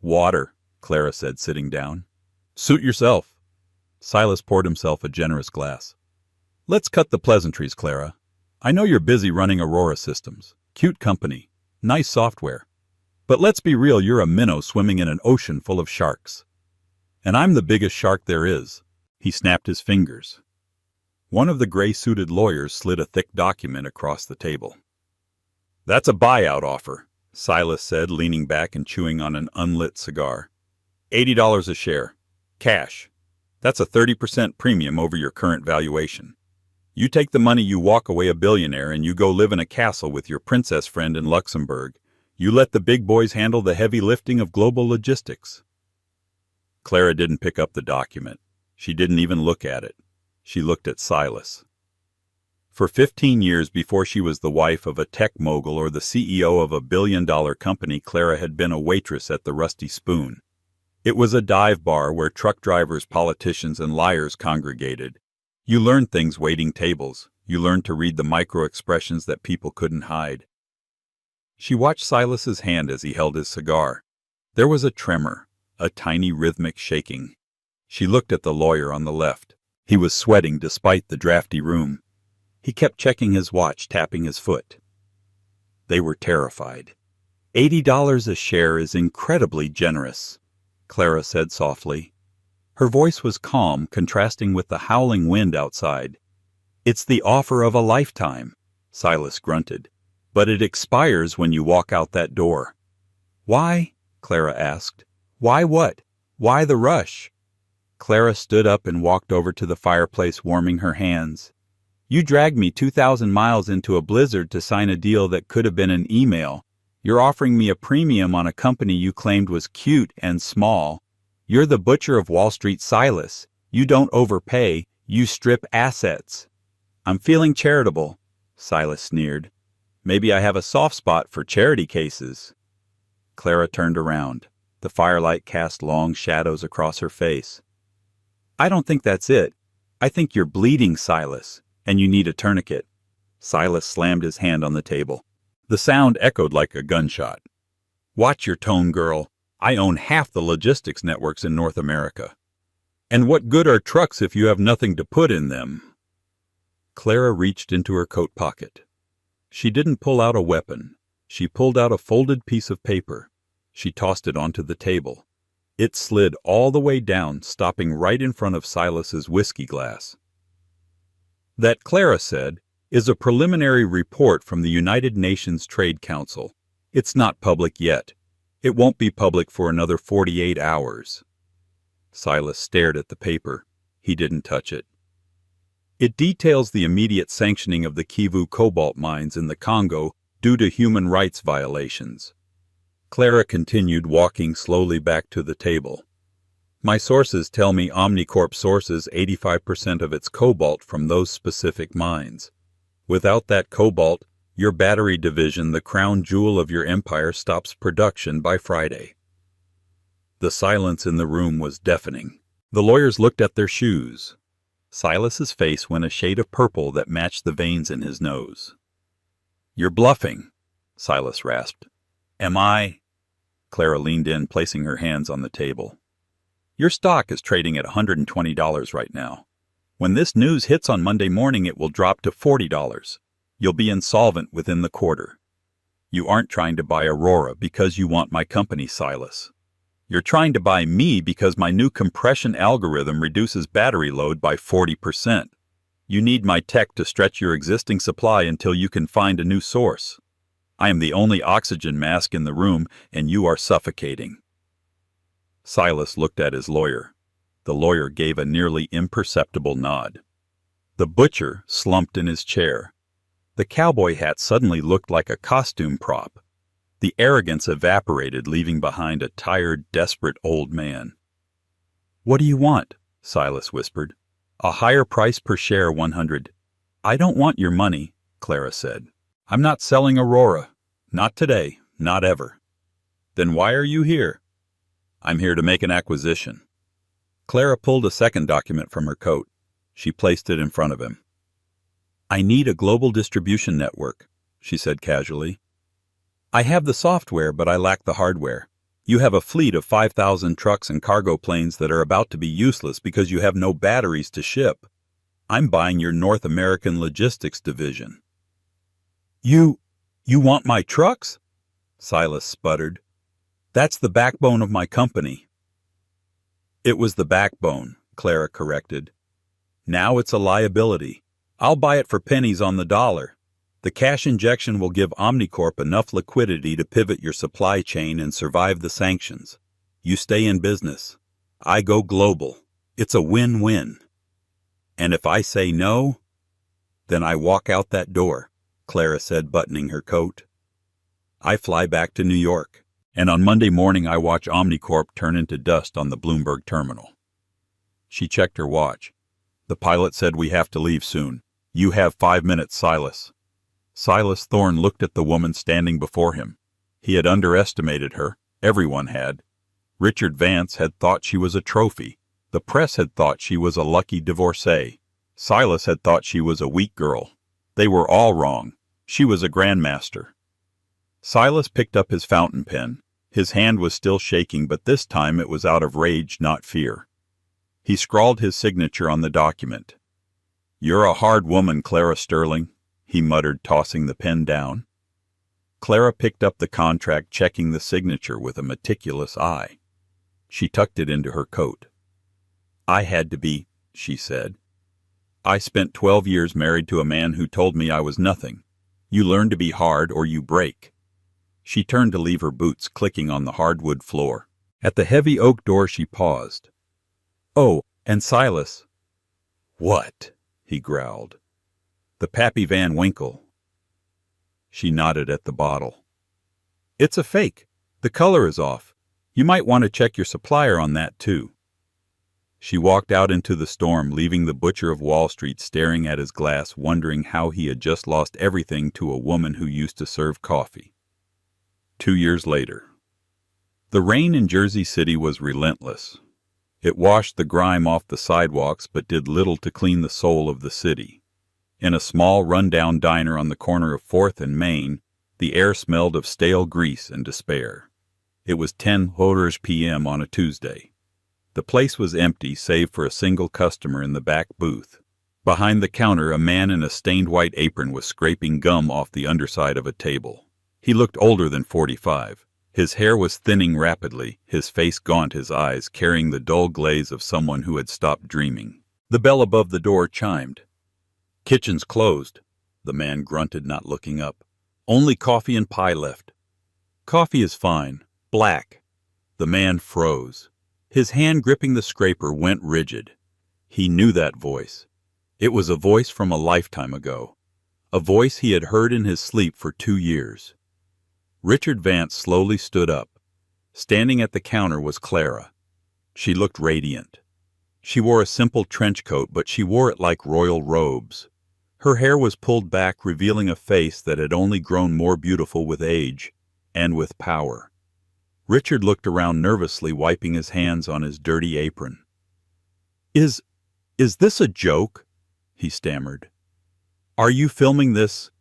"Water," Clara said, sitting down. "Suit yourself." Silas poured himself a generous glass. "Let's cut the pleasantries, Clara. I know you're busy running Aurora Systems. Cute company. Nice software. But let's be real, you're a minnow swimming in an ocean full of sharks. And I'm the biggest shark there is." He snapped his fingers. One of the gray-suited lawyers slid a thick document across the table. "That's a buyout offer," Silas said, leaning back and chewing on an unlit cigar. $80 a share. Cash. That's a 30% premium over your current valuation. You take the money, you walk away a billionaire, and you go live in a castle with your princess friend in Luxembourg. You let the big boys handle the heavy lifting of global logistics." Clara didn't pick up the document. She didn't even look at it. She looked at Silas. For 15 years before she was the wife of a tech mogul or the CEO of a billion-dollar company, Clara had been a waitress at the Rusty Spoon. It was a dive bar where truck drivers, politicians, and liars congregated. You learned things waiting tables. You learned to read the micro-expressions that people couldn't hide. She watched Silas's hand as he held his cigar. There was a tremor, a tiny rhythmic shaking. She looked at the lawyer on the left. He was sweating despite the drafty room. He kept checking his watch, tapping his foot. They were terrified. $80 a share is incredibly generous," Clara said softly. Her voice was calm, contrasting with the howling wind outside. "It's the offer of a lifetime," Silas grunted. "But it expires when you walk out that door." "Why?" Clara asked. "Why what? Why the rush?" Clara stood up and walked over to the fireplace, warming her hands. "You dragged me 2,000 miles into a blizzard to sign a deal that could have been an email. You're offering me a premium on a company you claimed was cute and small. You're the butcher of Wall Street, Silas. You don't overpay. You strip assets." "I'm feeling charitable," Silas sneered. "Maybe I have a soft spot for charity cases." Clara turned around. The firelight cast long shadows across her face. "I don't think that's it. I think you're bleeding, Silas, and you need a tourniquet." Silas slammed his hand on the table. The sound echoed like a gunshot. "Watch your tone, girl. I own half the logistics networks in North America. And what good are trucks if you have nothing to put in them?" Clara reached into her coat pocket. She didn't pull out a weapon. She pulled out a folded piece of paper. She tossed it onto the table. It slid all the way down, stopping right in front of Silas's whiskey glass. "That," Clara said, "is a preliminary report from the United Nations Trade Council. It's not public yet. It won't be public for another 48 hours. Silas stared at the paper. He didn't touch it. It details the immediate sanctioning of the Kivu cobalt mines in the Congo due to human rights violations. Clara continued, walking slowly back to the table. My sources tell me Omnicorp sources 85% of its cobalt from those specific mines. Without that cobalt, your battery division, the crown jewel of your empire, stops production by Friday. The silence in the room was deafening. The lawyers looked at their shoes. Silas's face went a shade of purple that matched the veins in his nose. You're bluffing, Silas rasped. Am I? Clara leaned in, placing her hands on the table. Your stock is trading at $120 right now. When this news hits on Monday morning, it will drop to $40. You'll be insolvent within the quarter. You aren't trying to buy Aurora because you want my company, Silas. You're trying to buy me because my new compression algorithm reduces battery load by 40%. You need my tech to stretch your existing supply until you can find a new source. I am the only oxygen mask in the room, and you are suffocating. Silas looked at his lawyer. The lawyer gave a nearly imperceptible nod. The butcher slumped in his chair. The cowboy hat suddenly looked like a costume prop. The arrogance evaporated, leaving behind a tired, desperate old man. What do you want? Silas whispered. A higher price per share, 100. I don't want your money, Clara said. I'm not selling Aurora. Not today, not ever. Then why are you here? I'm here to make an acquisition. Clara pulled a second document from her coat. She placed it in front of him. I need a global distribution network, she said casually. I have the software, but I lack the hardware. You have a fleet of 5,000 trucks and cargo planes that are about to be useless because you have no batteries to ship. I'm buying your North American logistics division. You want my trucks? Silas sputtered. That's the backbone of my company. It was the backbone, Clara corrected. Now it's a liability. I'll buy it for pennies on the dollar. The cash injection will give Omnicorp enough liquidity to pivot your supply chain and survive the sanctions. You stay in business. I go global. It's a win-win. And if I say no, then I walk out that door, Clara said, buttoning her coat. I fly back to New York, and on Monday morning I watch Omnicorp turn into dust on the Bloomberg terminal. She checked her watch. The pilot said we have to leave soon. You have 5 minutes, Silas. Silas Thorne looked at the woman standing before him. He had underestimated her. Everyone had. Richard Vance had thought she was a trophy. The press had thought she was a lucky divorcee. Silas had thought she was a weak girl. They were all wrong. She was a grandmaster. Silas picked up his fountain pen. His hand was still shaking, but this time it was out of rage, not fear. He scrawled his signature on the document. You're a hard woman, Clara Sterling, he muttered, tossing the pen down. Clara picked up the contract, checking the signature with a meticulous eye. She tucked it into her coat. I had to be, she said. I spent 12 years married to a man who told me I was nothing. You learn to be hard or you break. She turned to leave, her boots clicking on the hardwood floor. At the heavy oak door she paused. Oh, and Silas. What? He growled. The Pappy Van Winkle. She nodded at the bottle. It's a fake. The color is off. You might want to check your supplier on that, too. She walked out into the storm, leaving the butcher of Wall Street staring at his glass, wondering how he had just lost everything to a woman who used to serve coffee. 2 years later. The rain in Jersey City was relentless. It washed the grime off the sidewalks but did little to clean the soul of the city. In a small, run-down diner on the corner of 4th and Main, the air smelled of stale grease and despair. It was 10 p.m. on a Tuesday. The place was empty save for a single customer in the back booth. Behind the counter, a man in a stained white apron was scraping gum off the underside of a table. He looked older than 45. His hair was thinning rapidly, his face gaunt, his eyes carrying the dull glaze of someone who had stopped dreaming. The bell above the door chimed. Kitchen's closed, the man grunted, not looking up. Only coffee and pie left. Coffee is fine. Black. The man froze. His hand gripping the scraper went rigid. He knew that voice. It was a voice from a lifetime ago. A voice he had heard in his sleep for 2 years. Richard Vance slowly stood up. Standing at the counter was Clara. She looked radiant. She wore a simple trench coat, but she wore it like royal robes. Her hair was pulled back, revealing a face that had only grown more beautiful with age and with power. Richard looked around nervously, wiping his hands on his dirty apron. Is this a joke?" he stammered. "Are you filming this?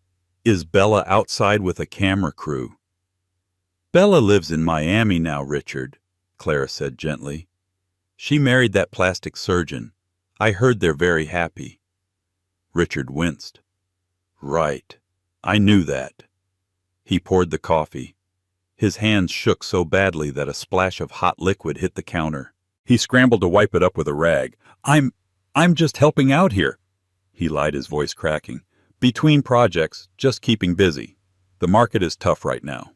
Is Bella outside with a camera crew?" "Bella lives in Miami now, Richard," Clara said gently. "She married that plastic surgeon. I heard they're very happy." Richard winced. "Right. I knew that." He poured the coffee. His hands shook so badly that a splash of hot liquid hit the counter. He scrambled to wipe it up with a rag. I'm just helping out here," he lied, his voice cracking. "Between projects, just keeping busy. The market is tough right now."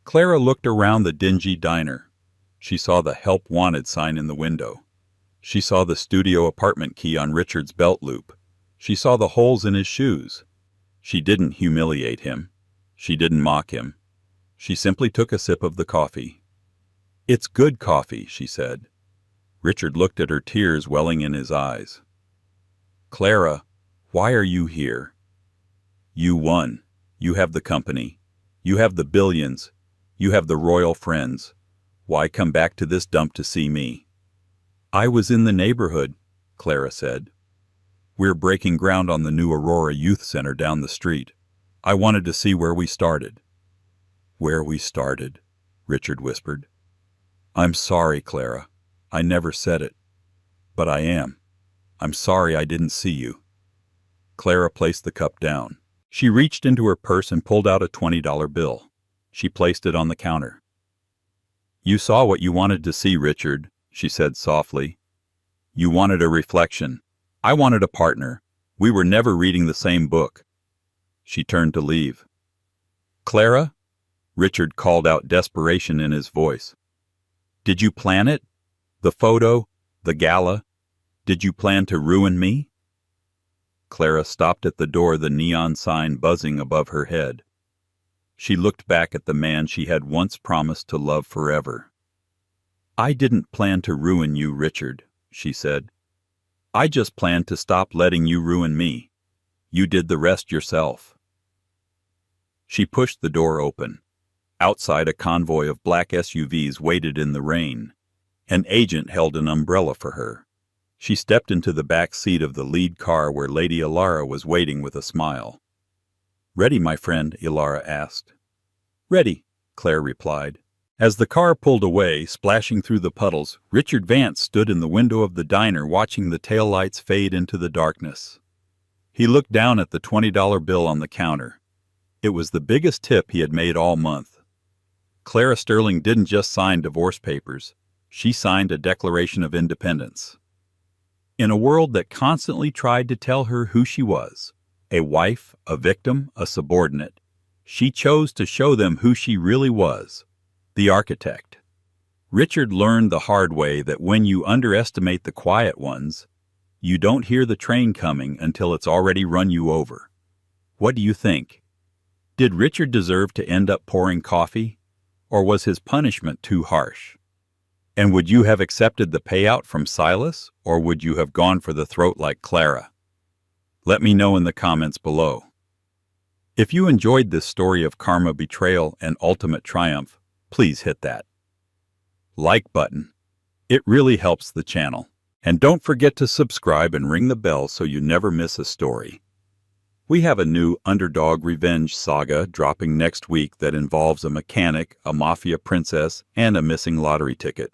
Clara looked around the dingy diner. She saw the "Help Wanted" sign in the window. She saw the studio apartment key on Richard's belt loop. She saw the holes in his shoes. She didn't humiliate him. She didn't mock him. She simply took a sip of the coffee. "It's good coffee," she said. Richard looked at her, tears welling in his eyes. "Clara, why are you here? You won. You have the company. You have the billions. You have the royal friends. Why come back to this dump to see me?" "I was in the neighborhood," Clara said. "We're breaking ground on the new Aurora Youth Center down the street. I wanted to see where we started." "Where we started," Richard whispered. "I'm sorry, Clara. I never said it. But I am. I'm sorry I didn't see you." Clara placed the cup down. She reached into her purse and pulled out a $20 bill. She placed it on the counter. "You saw what you wanted to see, Richard," she said softly. "You wanted a reflection. I wanted a partner. We were never reading the same book." She turned to leave. "Clara?" Richard called out, desperation in his voice. "Did you plan it? The photo? The gala? Did you plan to ruin me?" Clara stopped at the door, the neon sign buzzing above her head. She looked back at the man she had once promised to love forever. "I didn't plan to ruin you, Richard," she said. "I just planned to stop letting you ruin me. You did the rest yourself." She pushed the door open. Outside, a convoy of black SUVs waited in the rain. An agent held an umbrella for her. She stepped into the back seat of the lead car where Lady Ilara was waiting with a smile. "Ready, my friend?" Ilara asked. "Ready," Claire replied. As the car pulled away, splashing through the puddles, Richard Vance stood in the window of the diner watching the taillights fade into the darkness. He looked down at the $20 bill on the counter. It was the biggest tip he had made all month. Clara Sterling didn't just sign divorce papers. She signed a Declaration of Independence. In a world that constantly tried to tell her who she was, a wife, a victim, a subordinate, she chose to show them who she really was, the architect. Richard learned the hard way that when you underestimate the quiet ones, you don't hear the train coming until it's already run you over. What do you think? Did Richard deserve to end up pouring coffee, or was his punishment too harsh? And would you have accepted the payout from Silas, or would you have gone for the throat like Clara? Let me know in the comments below. If you enjoyed this story of karma, betrayal, and ultimate triumph, please hit that like button. It really helps the channel. And don't forget to subscribe and ring the bell so you never miss a story. We have a new underdog revenge saga dropping next week that involves a mechanic, a mafia princess, and a missing lottery ticket.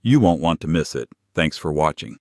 You won't want to miss it. Thanks for watching.